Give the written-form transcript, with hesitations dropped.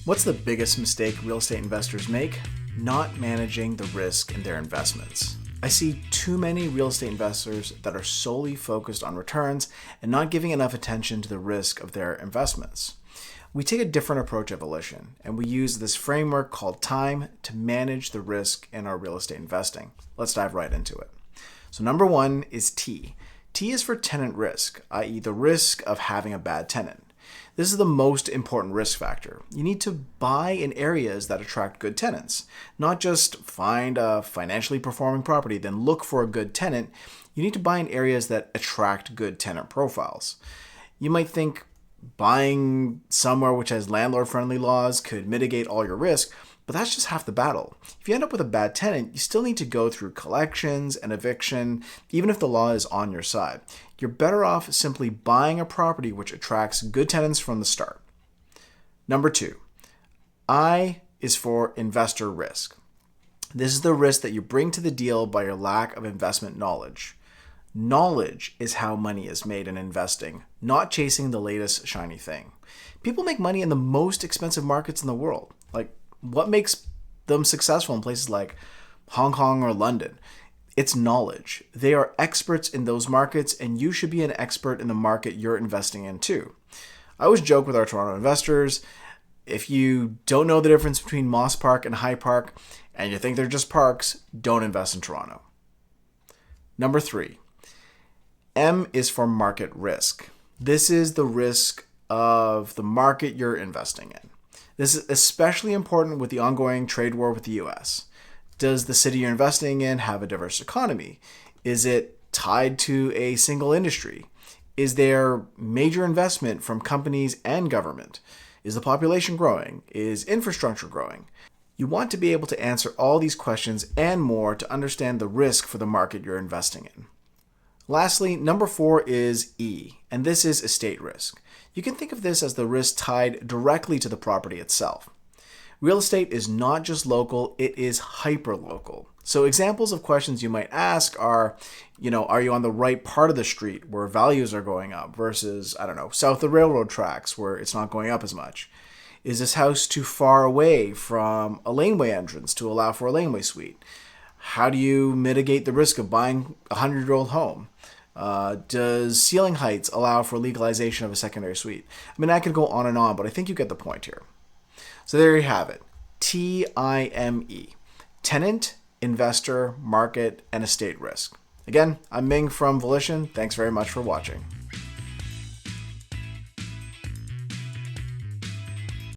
What's the biggest mistake real estate investors make? Not managing the risk in their investments. I see too many real estate investors that are solely focused on returns and not giving enough attention to the risk of their investments. We take a different approach at Volition, and we use this framework called T.I.M.E to manage the risk in our real estate investing. Let's dive right into it. So number one is T. T is for tenant risk, i.e. the risk of having a bad tenant. This is the most important risk factor. You need to buy in areas that attract good tenants, not just find a financially performing property, then look for a good tenant. You need to buy in areas that attract good tenant profiles. You might think buying somewhere which has landlord-friendly laws could mitigate all your risk, but that's just half the battle. If you end up with a bad tenant, you still need to go through collections and eviction, even if the law is on your side. You're better off simply buying a property which attracts good tenants from the start. Number two, I is for investor risk. This is the risk that you bring to the deal by your lack of investment knowledge. Knowledge is how money is made in investing, not chasing the latest shiny thing. People make money in the most expensive markets in the world. Like, what makes them successful in places like Hong Kong or London? It's knowledge. They are experts in those markets, and you should be an expert in the market you're investing in too. I always joke with our Toronto investors, if you don't know the difference between Moss Park and High Park, and you think they're just parks, don't invest in Toronto. Number three, M is for market risk. This is the risk of the market you're investing in. This is especially important with the ongoing trade war with the US. Does the city you're investing in have a diverse economy? Is it tied to a single industry? Is there major investment from companies and government? Is the population growing? Is infrastructure growing? You want to be able to answer all these questions and more to understand the risk for the market you're investing in. Lastly, number four is E, and this is estate risk. You can think of this as the risk tied directly to the property itself. Real estate is not just local, it is hyper-local. So examples of questions you might ask are, are you on the right part of the street where values are going up versus, south of the railroad tracks where it's not going up as much? Is this house too far away from a laneway entrance to allow for a laneway suite? How do you mitigate the risk of buying a 100-year-old home? Does ceiling heights allow for legalization of a secondary suite? I could go on and on, but I think you get the point here. So there you have it. T.I.M.E. Tenant, investor, market, and estate risk. Again, I'm Ming from Volition. Thanks very much for watching.